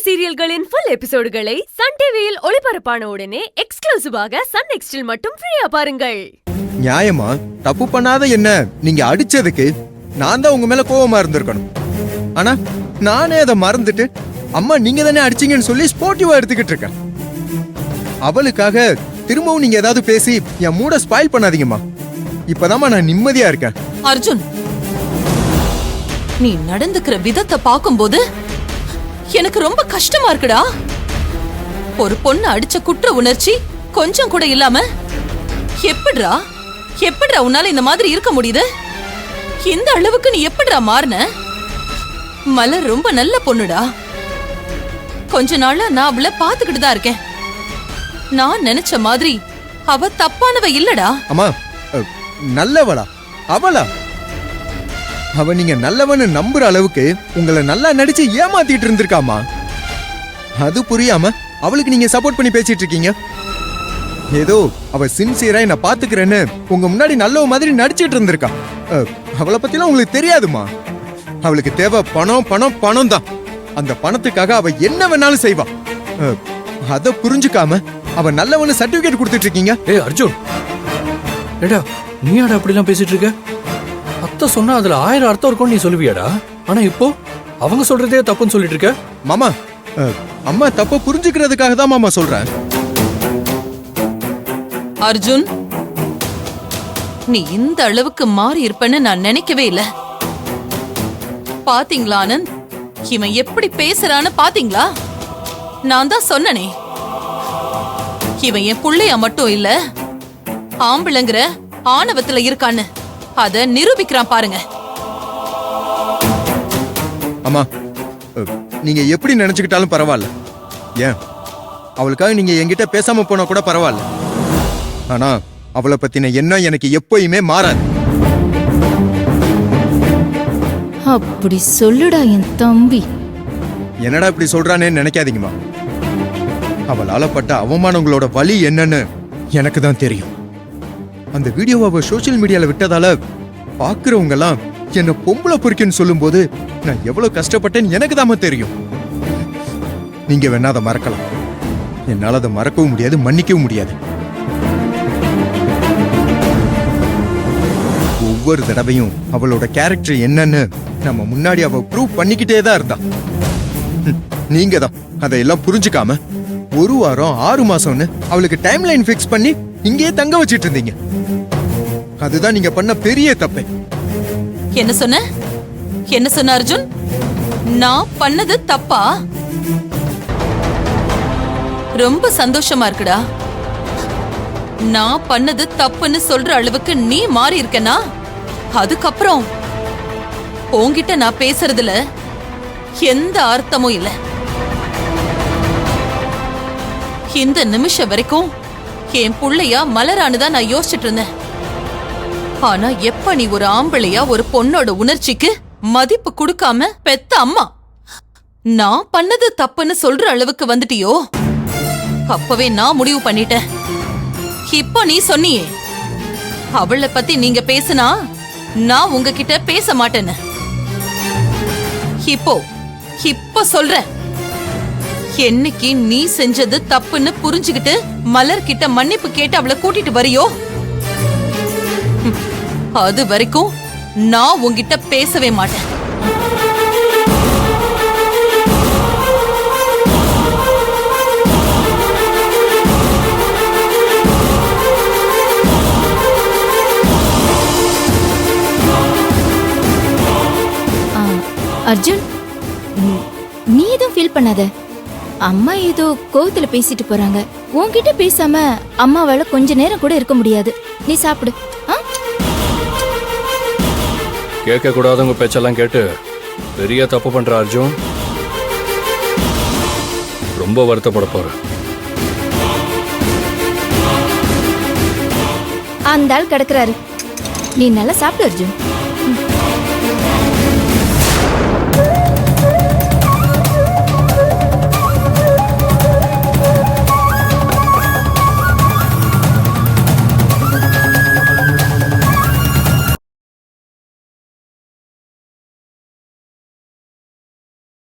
சீரியல்களின் full எபிசோடுகளை Sun டிவியில் ஒளிபரப்பான உடனே எக்ஸ்க்ளூசிவாக சன் நெக்ஸ்டில் மட்டும் ஃப்ரீயா பாருங்கள். நியாயமா தப்பு பண்ணாத என்ன நீங்க அடிச்சதுக்கு நான் தான் உங்க மேல கோவமா இருந்திருக்கணும். ஆனா நானே அதை மறந்துட்டு அம்மா நீங்க தானே அடிச்சீங்கன்னு சொல்லி ஸ்போர்ட்டிவா எடுத்துக்கிட்டு இருக்கேன். அவளுக்காக திரும்பவும் நீங்க ஏதாவது பேசி என் மூட ஸ்பாயில் பண்ணாதீங்கம்மா. இப்பதாம்மா நான் நிம்மதியா இருக்கேன். அர்ஜுன், நீ நடந்துக்கிற விதத்தை பாக்கும்போது எனக்கு ரொம்ப கஷ்டமா இருக்குடா. ஒரு பொண்ணு அடிச்ச குற்ற உணர்ச்சி கொஞ்சம் கூட இல்லாம எப்படிடா உன்னால இந்த மாதிரி இருக்க முடியுது? இந்த அளவுக்கு நீ எப்படிடா மாறின? மலர் ரொம்ப நல்ல பொண்ணுடா. கொஞ்ச நாளா நான் அவளை பாத்துக்கிட்டு தான் இருக்கேன். நான் நினைச்ச மாதிரி அவ தப்பானவ இல்லடா. அம்மா நல்லவளா? அவளா? அவ நீங்க நல்லவன்னு நம்புற அளவுக்கு உங்களை நல்லா நடிச்சு ஏமாத்திட்டு இருந்திருக்காமா. அது புரியாம அவளுக்கு நீங்க சப்போர்ட் பண்ணி பேசிட்டு இருக்கீங்க. ஏதோ அவ சின்சியரா என்ன பாத்துக்கிறேன்னு உங்க முன்னாடி நல்லவ மாதிரி நடிச்சிட்டு இருந்திருக்கா. அவளை பத்திலாம் உங்களுக்கு தெரியாதுமா. அவளுக்கு தேவை பணம் பணம் பணம் தான். அந்த பணத்துக்காக அவ என்ன வேணாலும் செய்வா. அத புரிஞ்சுக்காம அவ நல்லவன்னு சர்டிபிகேட் கொடுத்துட்டு இருக்கீங்க. ஏய் அர்ஜுன், ஏடா நீ யாரா அப்படிலாம் பேசிட்டு இருக்க? அத்தை சொன்னா அதுல 1000 அர்த்தம் இருக்கும் நீ சொல்லுவியாடா? ஆனா இப்போ அவங்க சொல்றதே தப்புன்னு சொல்லிட்டு இருக்க. மாமா, அம்மா தப்ப புரிஞ்சுக்கிறதுக்காக தான் மாமா சொல்றேன். அர்ஜுன், நீ இந்த அளவுக்கு மாறி இருப்பன்னு நான் நினைக்கவே இல்ல. பாத்தீங்களா ஆனந்த், இவன் எப்படி பேசுறான்னு பாத்தீங்களா? நான் தான் சொன்னனே, இவன் என் புள்ளையா மட்டும் இல்ல, ஆம்பளைங்கிற ஆணவத்துல இருக்கான்னு. அத நிரூபிக்கிறான் பாருங்க. அம்மா, நீங்க எப்படி நினைச்சுக்கிட்டாலும் பரவாயில்ல. ஏன் அவளுக்காக நீங்க என்கிட்ட பேசாம போனா கூட பரவாயில்ல. ஆனா அவளை பத்தின எண்ணம் எனக்கு எப்பயுமே மாறாது. அப்படி சொல்லுடா என் தம்பி. என்னடா இப்படி சொல்றானே நினைக்காதீங்கம்மா. அவளால பட்ட அவமானங்களோட வலி என்னன்னு எனக்கு தான் தெரியும். அந்த வீடியோவை அவ சோசியல் மீடியால விட்டதால பாக்குறவங்க எல்லாம் என்ன பொம்பளை பொறுக்குன்னு சொல்லும் போது நான் எவ்வளவு கஷ்டப்பட்டேன்னு எனக்கு தான் தெரியும். நீங்க வேணா அதை மறக்கலாம். என்னால அதை மறக்கவும் முடியாது, மன்னிக்கவும் முடியாது. ஒவ்வொரு தடவையும் அவளோட கேரக்டர் என்னன்னு நம்ம முன்னாடி அவ ப்ரூவ் பண்ணிக்கிட்டே தான் இருந்தா. நீங்க தான் அதையெல்லாம் புரிஞ்சுக்காம 1 வாரம் 6 மாசம்னு அவளுக்கு டைம் லைன் பிக்ஸ் பண்ணி இங்கேயே தங்க வச்சிட்டு இருந்தீங்க. அதுதான் நீங்க பண்ண பெரிய தப்பு. என்ன சொன்ன அர்ஜுன்? நான் பண்ணது தப்பா? ரொம்ப சந்தோஷமா இருக்குடா. நான் பண்ணது தப்புன்னு சொல்ற அளவுக்கு நீ மாறி இருக்கனா? அதுக்கப்புறம் உன்கிட்ட நான் பேசுறதுல எந்த அர்த்தமும் இல்ல. இந்த நிமிஷம் வரைக்கும் என் புள்ளையா மலரானுதான் நான் யோசிச்சுட்டு இருந்தேன். ஆனா எப்ப நீ ஒரு ஆம்பளையா ஒரு பொண்ணோட உணர்ச்சிக்கு மதிப்பு கொடுக்காம பெத்த அம்மா நான் பண்ணது தப்புன்னு சொல்ற அளவுக்கு வந்துட்டியோ, அப்பவே நான் முடிவு பண்ணிட்டேன். இப்போ நீ சொன்னியே அவளை பத்தி நீங்க பேசினா நான் உங்ககிட்ட பேச மாட்டேன்னு. இப்போ சொல்றேன், என்னைக்கு நீ செஞ்சது தப்புன்னு புரிஞ்சுக்கிட்டு மலர் கிட்ட மன்னிப்பு கேட்டு அவளை கூட்டிட்டு வரியோ, அது வரைக்கும் நான் உன்கிட்ட பேசவே மாட்டேன். அர்ஜுன், நீ எதுவும் ஃபீல் பண்ணாத. அம்மா ஏதோ கோவத்துல பேசிட்டு போறாங்க. உன்கிட்ட பேசாம அம்மாவால கொஞ்ச நேரம் கூட இருக்க முடியாது. நீ சாப்பிடு. கேட்க கூடாதவங்க பேச்செல்லாம் கேட்டு பெரிய தப்பு பண்ற அர்ஜுன். ரொம்ப வருத்தப்பட போற. அந்த ஆள் கிடக்குறாரு. நீ நல்லா சாப்பிடு அர்ஜுன்.